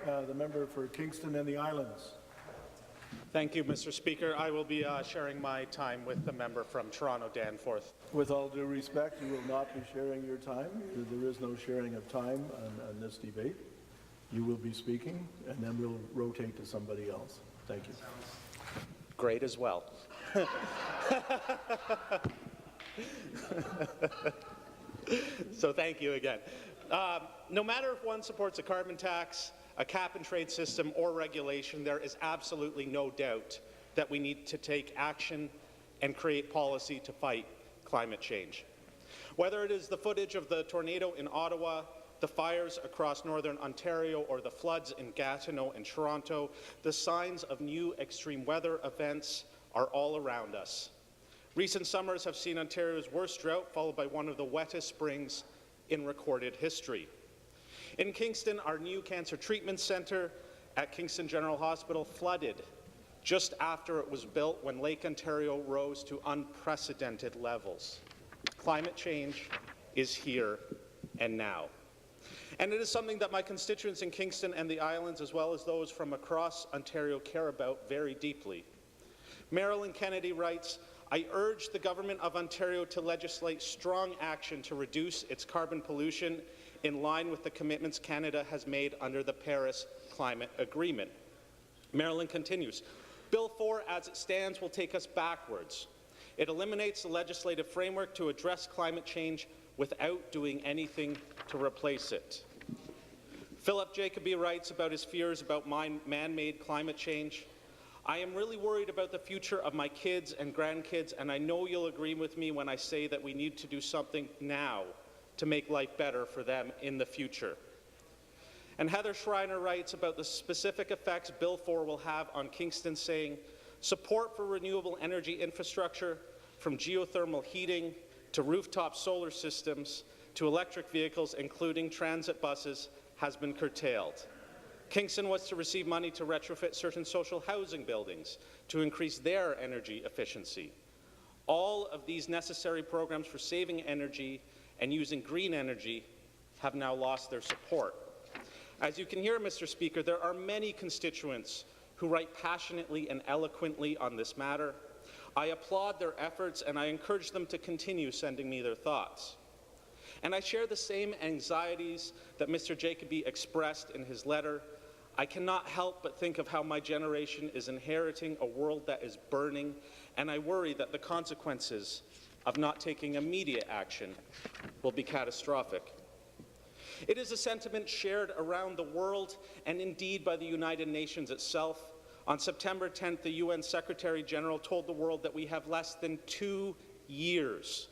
The member for Kingston and the Islands. Thank you, Mr. Speaker. I will be sharing my time with the member from Toronto, Danforth. With all due respect, you will not be sharing your time. There is no sharing of time on this debate. You will be speaking, and then we'll rotate to somebody else. Thank you. Great as well. So thank you again. No matter if one supports a carbon tax, a cap-and-trade system, or regulation, there is absolutely no doubt that we need to take action and create policy to fight climate change. Whether it is the footage of the tornado in Ottawa, the fires across northern Ontario, or the floods in Gatineau and Toronto, the signs of new extreme weather events are all around us. Recent summers have seen Ontario's worst drought, followed by one of the wettest springs in recorded history. In Kingston, our new cancer treatment centre at Kingston General Hospital flooded just after it was built, when Lake Ontario rose to unprecedented levels. Climate change is here and now. And it is something that my constituents in Kingston and the Islands, as well as those from across Ontario, care about very deeply. Marilyn Kennedy writes, "I urge the Government of Ontario to legislate strong action to reduce its carbon pollution in line with the commitments Canada has made under the Paris Climate Agreement." Marilyn continues, "Bill 4, as it stands, will take us backwards. It eliminates the legislative framework to address climate change without doing anything to replace it." Philip Jacoby writes about his fears about man-made climate change. "I am really worried about the future of my kids and grandkids, and I know you'll agree with me when I say that we need to do something now to make life better for them in the future." And Heather Schreiner writes about the specific effects Bill 4 will have on Kingston, saying, "Support for renewable energy infrastructure, from geothermal heating to rooftop solar systems to electric vehicles, including transit buses, has been curtailed. Kingston was to receive money to retrofit certain social housing buildings to increase their energy efficiency. All of these necessary programs for saving energy and using green energy have now lost their support." As you can hear, Mr. Speaker, there are many constituents who write passionately and eloquently on this matter. I applaud their efforts, and I encourage them to continue sending me their thoughts. And I share the same anxieties that Mr. Jacoby expressed in his letter. I cannot help but think of how my generation is inheriting a world that is burning, and I worry that the consequences of not taking immediate action will be catastrophic. It is a sentiment shared around the world and indeed by the United Nations itself. On September 10th, the UN Secretary-General told the world that we have less than 2 years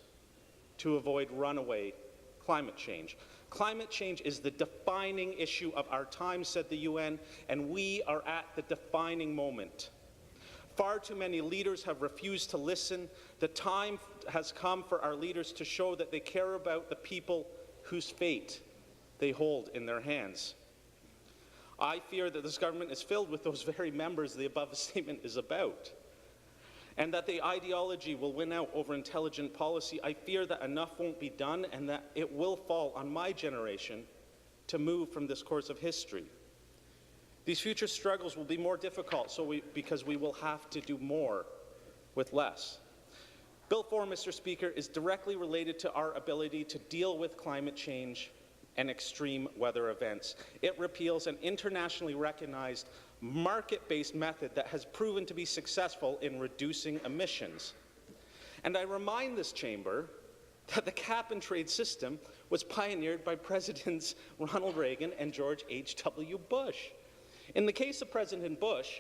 to avoid runaway climate change. Climate change is the defining issue of our time, said the UN, and we are at the defining moment. Far too many leaders have refused to listen. The time has come for our leaders to show that they care about the people whose fate they hold in their hands. I fear that this government is filled with those very members the above statement is about, and that the ideology will win out over intelligent policy. I fear that enough won't be done, and that it will fall on my generation to move from this course of history. These future struggles will be more difficult because we will have to do more with less. Bill 4, Mr. Speaker, is directly related to our ability to deal with climate change and extreme weather events. It repeals an internationally recognized market-based method that has proven to be successful in reducing emissions. And I remind this chamber that the cap-and-trade system was pioneered by Presidents Ronald Reagan and George H.W. Bush. In the case of President Bush,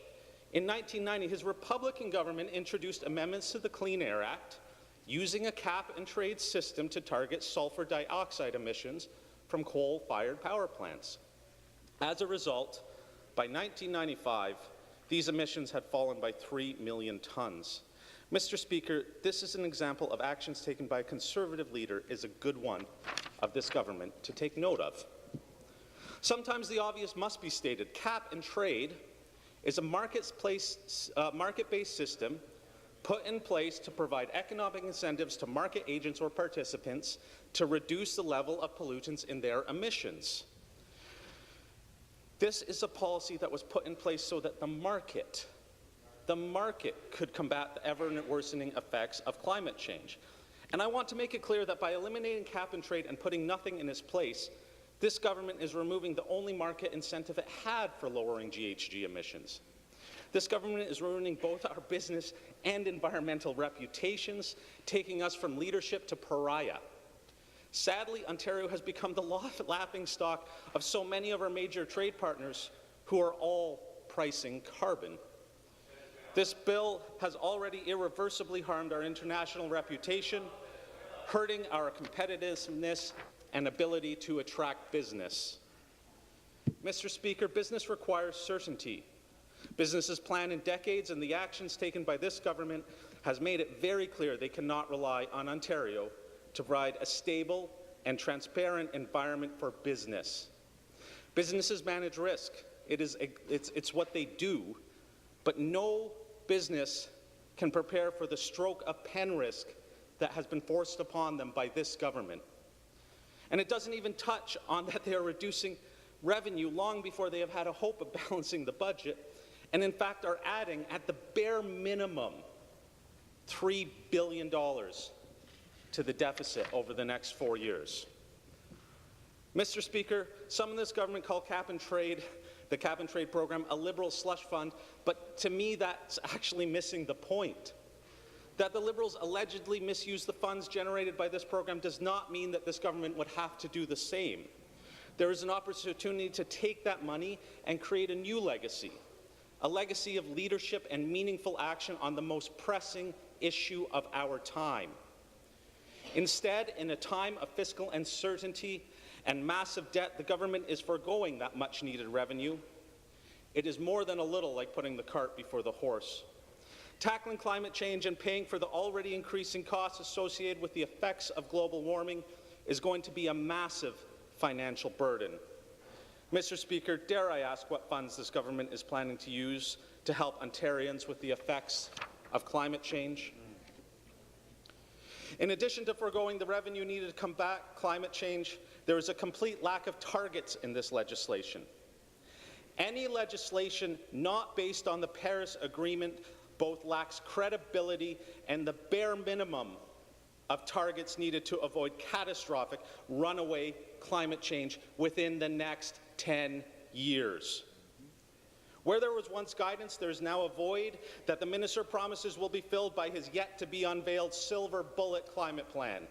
in 1990, his Republican government introduced amendments to the Clean Air Act using a cap-and-trade system to target sulfur dioxide emissions from coal-fired power plants. As a result, by 1995, these emissions had fallen by 3 million tons. Mr. Speaker, this is an example of actions taken by a Conservative leader, is a good one of this government to take note of. Sometimes the obvious must be stated. Cap and trade is a market-based system put in place to provide economic incentives to market agents or participants to reduce the level of pollutants in their emissions. This is a policy that was put in place so that the market could combat the ever-worsening effects of climate change. And I want to make it clear that by eliminating cap and trade and putting nothing in its place, this government is removing the only market incentive it had for lowering GHG emissions. This government is ruining both our business and environmental reputations, taking us from leadership to pariah. Sadly, Ontario has become the laughingstock of so many of our major trade partners who are all pricing carbon. This bill has already irreversibly harmed our international reputation, hurting our competitiveness and ability to attract business. Mr. Speaker, business requires certainty. Businesses plan in decades, and the actions taken by this government has made it very clear they cannot rely on Ontario to provide a stable and transparent environment for business. Businesses manage risk. It's what they do, but no business can prepare for the stroke of pen risk that has been forced upon them by this government. And it doesn't even touch on that they are reducing revenue long before they have had a hope of balancing the budget, and in fact are adding, at the bare minimum, $3 billion to the deficit over the next 4 years. Mr. Speaker, some in this government call the cap and trade program, a liberal slush fund, but to me that's actually missing the point. That the Liberals allegedly misuse the funds generated by this program does not mean that this government would have to do the same. There is an opportunity to take that money and create a new legacy, a legacy of leadership and meaningful action on the most pressing issue of our time. Instead, in a time of fiscal uncertainty and massive debt, the government is foregoing that much-needed revenue. It is more than a little like putting the cart before the horse. Tackling climate change and paying for the already increasing costs associated with the effects of global warming is going to be a massive financial burden. Mr. Speaker, dare I ask what funds this government is planning to use to help Ontarians with the effects of climate change? In addition to foregoing the revenue needed to combat climate change, there is a complete lack of targets in this legislation. Any legislation not based on the Paris Agreement both lacks credibility and the bare minimum of targets needed to avoid catastrophic runaway climate change within the next 10 years. Where there was once guidance, there is now a void that the minister promises will be filled by his yet-to-be-unveiled silver bullet climate plan.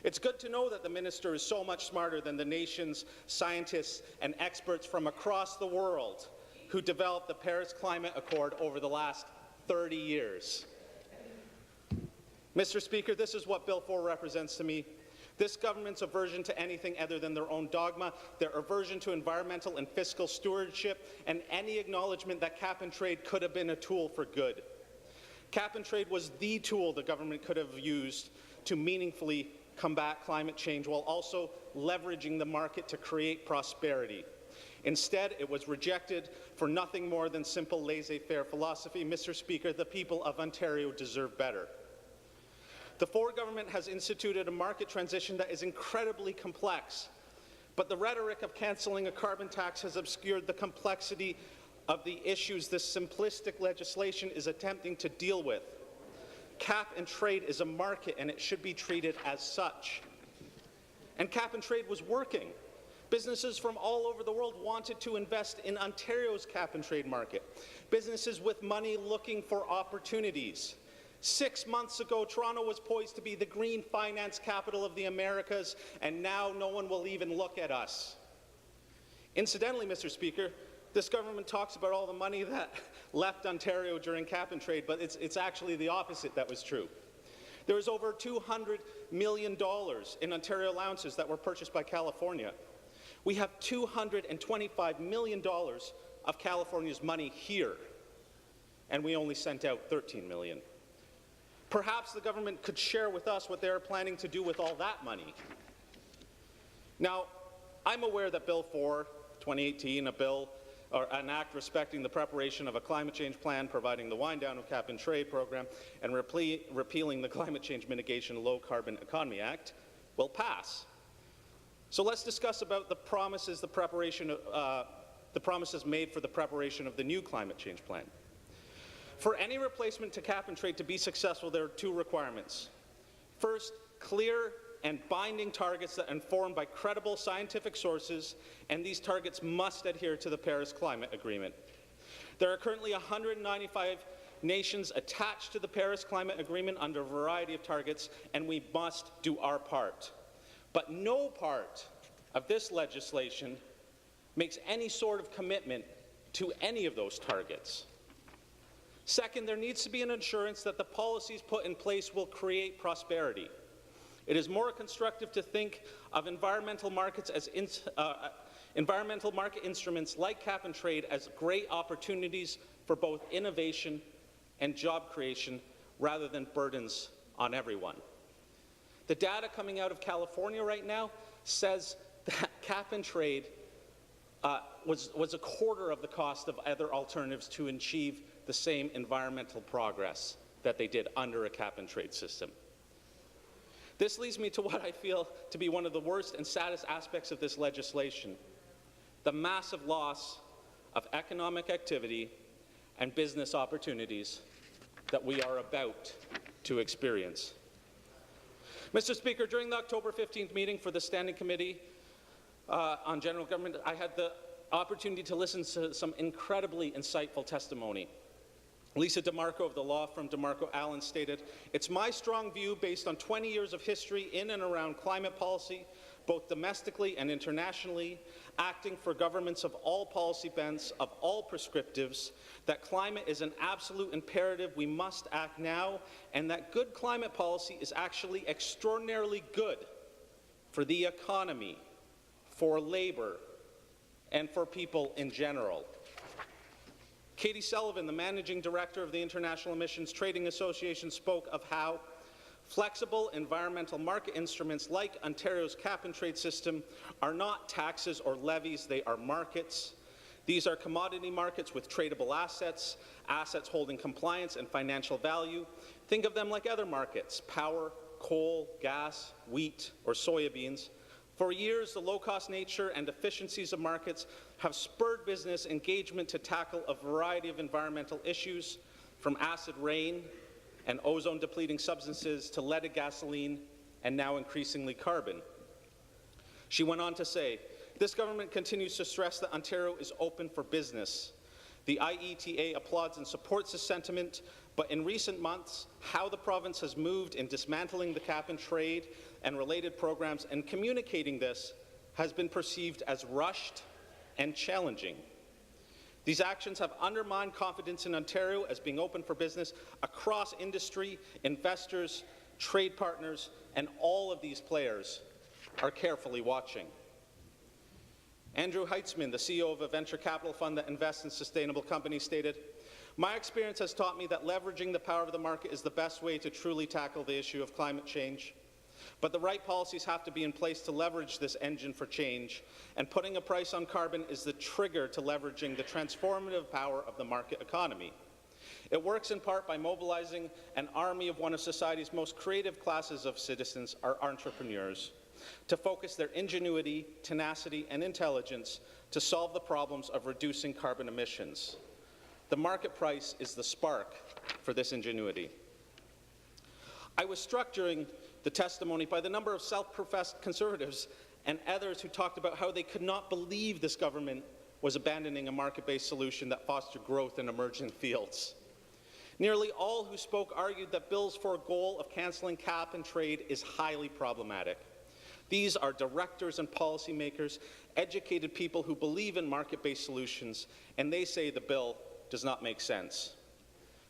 It's good to know that the minister is so much smarter than the nation's scientists and experts from across the world who developed the Paris Climate Accord over the last 30 years. Mr. Speaker, this is what Bill 4 represents to me. This government's aversion to anything other than their own dogma, their aversion to environmental and fiscal stewardship, and any acknowledgement that cap and trade could have been a tool for good. Cap and trade was the tool the government could have used to meaningfully combat climate change while also leveraging the market to create prosperity. Instead, it was rejected for nothing more than simple laissez-faire philosophy. Mr. Speaker, the people of Ontario deserve better. The Ford government has instituted a market transition that is incredibly complex, but the rhetoric of cancelling a carbon tax has obscured the complexity of the issues this simplistic legislation is attempting to deal with. Cap and trade is a market, and it should be treated as such. And cap and trade was working. Businesses from all over the world wanted to invest in Ontario's cap and trade market. Businesses with money looking for opportunities. 6 months ago, Toronto was poised to be the green finance capital of the Americas, and now no one will even look at us. Incidentally, Mr. Speaker, this government talks about all the money that left Ontario during cap and trade, but it's actually the opposite that was true. There was over $200 million in Ontario allowances that were purchased by California. We have $225 million of California's money here, and we only sent out $13 million. Perhaps the government could share with us what they are planning to do with all that money. Now, I'm aware that Bill 4, 2018, an act respecting the preparation of a climate change plan, providing the wind-down of cap and trade program, and repealing the Climate Change Mitigation Low Carbon Economy Act, will pass. So let's discuss about the promises the preparation the promises made for the preparation of the new climate change plan. For any replacement to cap and trade to be successful, there are two requirements. First, clear and binding targets that are informed by credible scientific sources, and these targets must adhere to the Paris Climate Agreement. There are currently 195 nations attached to the Paris Climate Agreement under a variety of targets, and we must do our part. But no part of this legislation makes any sort of commitment to any of those targets. Second, there needs to be an assurance that the policies put in place will create prosperity. It is more constructive to think of environmental markets as environmental market instruments like cap and trade as great opportunities for both innovation and job creation rather than burdens on everyone. The data coming out of California right now says that cap and trade was a quarter of the cost of other alternatives to achieve the same environmental progress that they did under a cap and trade system. This leads me to what I feel to be one of the worst and saddest aspects of this legislation: the massive loss of economic activity and business opportunities that we are about to experience. Mr. Speaker, during the October 15th meeting for the Standing Committee on General Government, I had the opportunity to listen to some incredibly insightful testimony. Lisa DeMarco of the law firm DeMarco Allen stated, "It's my strong view, based on 20 years of history in and around climate policy, both domestically and internationally, acting for governments of all policy bents, of all prescriptives, that climate is an absolute imperative. We must act now, and that good climate policy is actually extraordinarily good for the economy, for labor, and for people in general." Katie Sullivan, the Managing Director of the International Emissions Trading Association, spoke of how flexible environmental market instruments like Ontario's cap-and-trade system are not taxes or levies, they are markets. These are commodity markets with tradable assets, assets holding compliance and financial value. Think of them like other markets: power, coal, gas, wheat, or soybeans. For years, the low-cost nature and efficiencies of markets have spurred business engagement to tackle a variety of environmental issues, from acid rain and ozone-depleting substances to leaded gasoline and now increasingly carbon. She went on to say, "This government continues to stress that Ontario is open for business. The IETA applauds and supports this sentiment, but in recent months, how the province has moved in dismantling the cap-and-trade and related programs and communicating this has been perceived as rushed and challenging. These actions have undermined confidence in Ontario as being open for business across industry, investors, trade partners, and all of these players are carefully watching." Andrew Heitzman, the CEO of a venture capital fund that invests in sustainable companies, stated, "My experience has taught me that leveraging the power of the market is the best way to truly tackle the issue of climate change. But the right policies have to be in place to leverage this engine for change, and putting a price on carbon is the trigger to leveraging the transformative power of the market economy. It works in part by mobilizing an army of one of society's most creative classes of citizens, our entrepreneurs, to focus their ingenuity, tenacity, and intelligence to solve the problems of reducing carbon emissions. The market price is the spark for this ingenuity." I was struck during the testimony by the number of self-professed conservatives and others who talked about how they could not believe this government was abandoning a market-based solution that fostered growth in emerging fields. Nearly all who spoke argued that bills for a goal of cancelling cap and trade is highly problematic. These are directors and policymakers, educated people who believe in market-based solutions, and they say the bill does not make sense.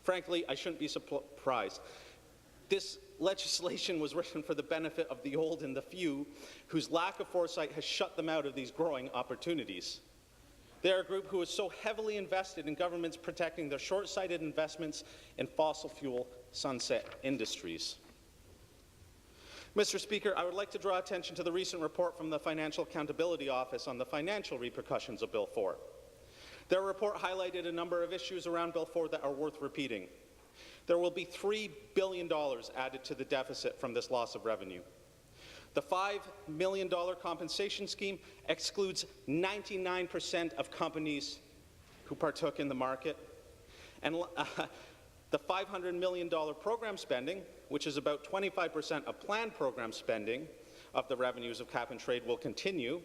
Frankly, I shouldn't be surprised. This legislation was written for the benefit of the old and the few, whose lack of foresight has shut them out of these growing opportunities. They are a group who is so heavily invested in governments protecting their short-sighted investments in fossil fuel sunset industries. Mr. Speaker, I would like to draw attention to the recent report from the Financial Accountability Office on the financial repercussions of Bill 4. Their report highlighted a number of issues around Bill 4 that are worth repeating. There will be $3 billion added to the deficit from this loss of revenue. The $5 million compensation scheme excludes 99% of companies who partook in the market. And the $500 million program spending, which is about 25% of planned program spending of the revenues of cap and trade, will continue.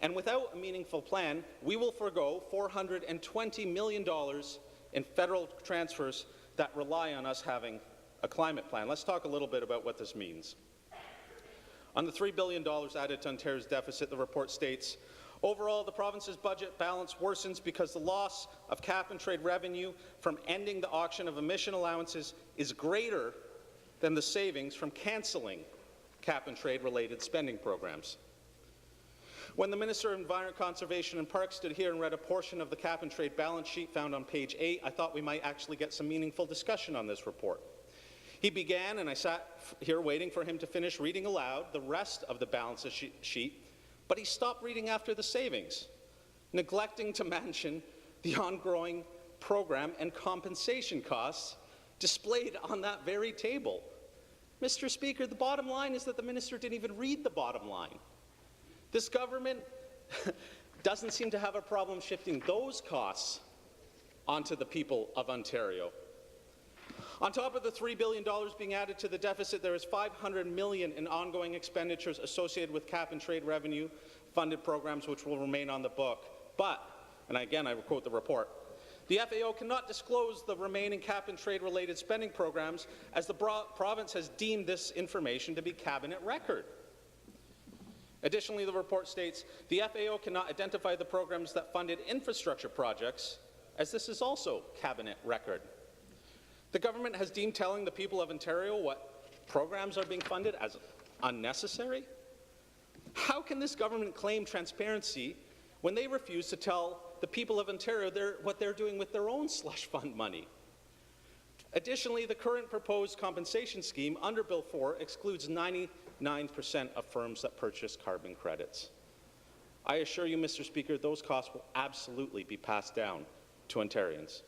And without a meaningful plan, we will forego $420 million in federal transfers that rely on us having a climate plan. Let's talk a little bit about what this means. On the $3 billion added to Ontario's deficit, the report states, overall, the province's budget balance worsens because the loss of cap-and-trade revenue from ending the auction of emission allowances is greater than the savings from cancelling cap-and-trade-related spending programs. When the Minister of Environment, Conservation and Parks stood here and read a portion of the cap-and-trade balance sheet found on page 8, I thought we might actually get some meaningful discussion on this report. He began, and I sat here waiting for him to finish reading aloud the rest of the balance sheet, but he stopped reading after the savings, neglecting to mention the ongoing program and compensation costs displayed on that very table. Mr. Speaker, the bottom line is that the minister didn't even read the bottom line. This government doesn't seem to have a problem shifting those costs onto the people of Ontario. On top of the $3 billion being added to the deficit, there is $500 million in ongoing expenditures associated with cap-and-trade revenue-funded programs which will remain on the book. But, and again I will quote the report, the FAO cannot disclose the remaining cap-and-trade-related spending programs as the province has deemed this information to be cabinet record. Additionally, the report states the FAO cannot identify the programs that funded infrastructure projects, as this is also cabinet record. The government has deemed telling the people of Ontario what programs are being funded as unnecessary. How can this government claim transparency when they refuse to tell the people of Ontario what they're doing with their own slush fund money? Additionally, the current proposed compensation scheme under Bill 4 excludes 99% of firms that purchase carbon credits. I assure you, Mr. Speaker, those costs will absolutely be passed down to Ontarians.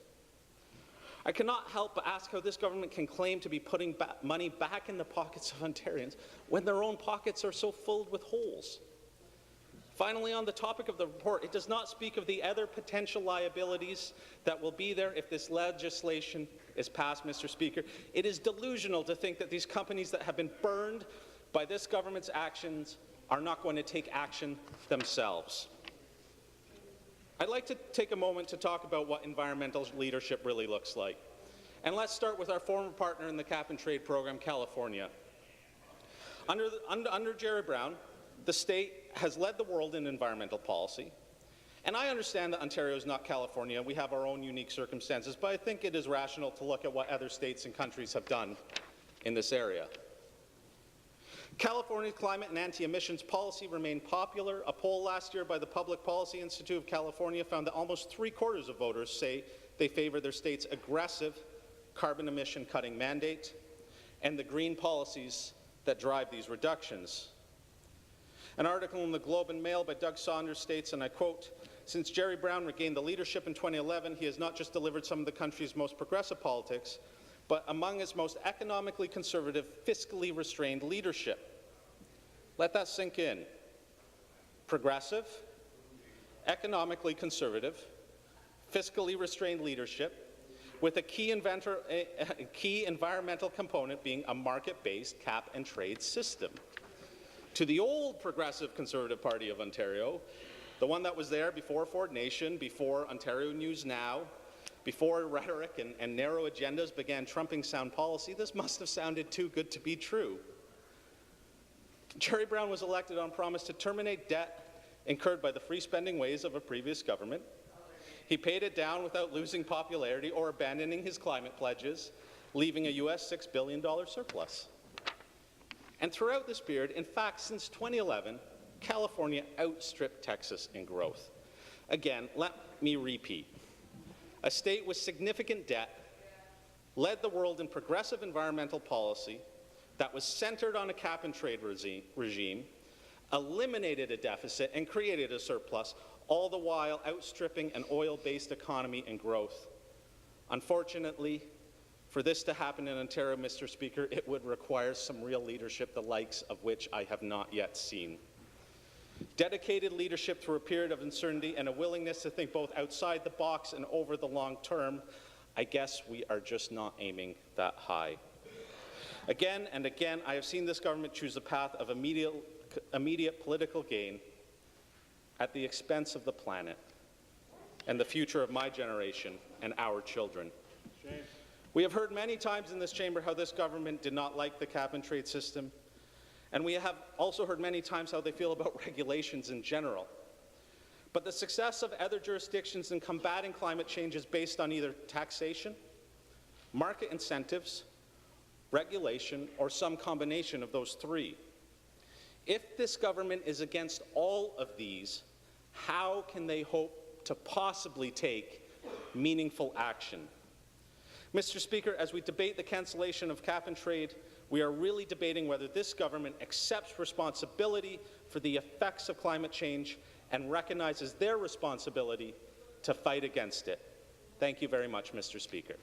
I cannot help but ask how this government can claim to be putting money back in the pockets of Ontarians when their own pockets are so filled with holes. Finally, on the topic of the report, it does not speak of the other potential liabilities that will be there if this legislation is passed, Mr. Speaker. It is delusional to think that these companies that have been burned by this government's actions are not going to take action themselves. I'd like to take a moment to talk about what environmental leadership really looks like. And let's start with our former partner in the cap-and-trade program, California. Under Jerry Brown, the state has led the world in environmental policy. And I understand that Ontario is not California. We have our own unique circumstances, but I think it is rational to look at what other states and countries have done in this area. California's climate and anti-emissions policy remained popular. A poll last year by the Public Policy Institute of California found that almost 3/4 of voters say they favor their state's aggressive carbon emission cutting mandate and the green policies that drive these reductions. An article in the Globe and Mail by Doug Saunders states, and I quote, "Since Jerry Brown regained the leadership in 2011, he has not just delivered some of the country's most progressive politics, but among its most economically conservative, fiscally restrained leadership." Let that sink in. Progressive, economically conservative, fiscally restrained leadership, with a key environmental component being a market-based cap-and-trade system. To the old Progressive Conservative Party of Ontario, the one that was there before Ford Nation, before Ontario News Now, before rhetoric and narrow agendas began trumping sound policy, this must have sounded too good to be true. Jerry Brown was elected on promise to terminate debt incurred by the free-spending ways of a previous government. He paid it down without losing popularity or abandoning his climate pledges, leaving a U.S. $6 billion surplus. And throughout this period, in fact, since 2011, California outstripped Texas in growth. Again, let me repeat. A state with significant debt led the world in progressive environmental policy that was centered on a cap-and-trade regime, eliminated a deficit and created a surplus, all the while outstripping an oil-based economy and growth. Unfortunately, For this to happen in Ontario, Mr. Speaker, it would require some real leadership, the likes of which I have not yet seen. Dedicated leadership through a period of uncertainty and a willingness to think both outside the box and over the long term. I guess we are just not aiming that high. Again and again, I have seen this government choose a path of immediate political gain at the expense of the planet and the future of my generation and our children. Shame. We have heard many times in this chamber how this government did not like the cap-and-trade system, and we have also heard many times how they feel about regulations in general. But the success of other jurisdictions in combating climate change is based on either taxation, market incentives, regulation, or some combination of those three. If this government is against all of these, how can they hope to possibly take meaningful action? Mr. Speaker, as we debate the cancellation of cap-and-trade, we are really debating whether this government accepts responsibility for the effects of climate change and recognizes their responsibility to fight against it. Thank you very much, Mr. Speaker.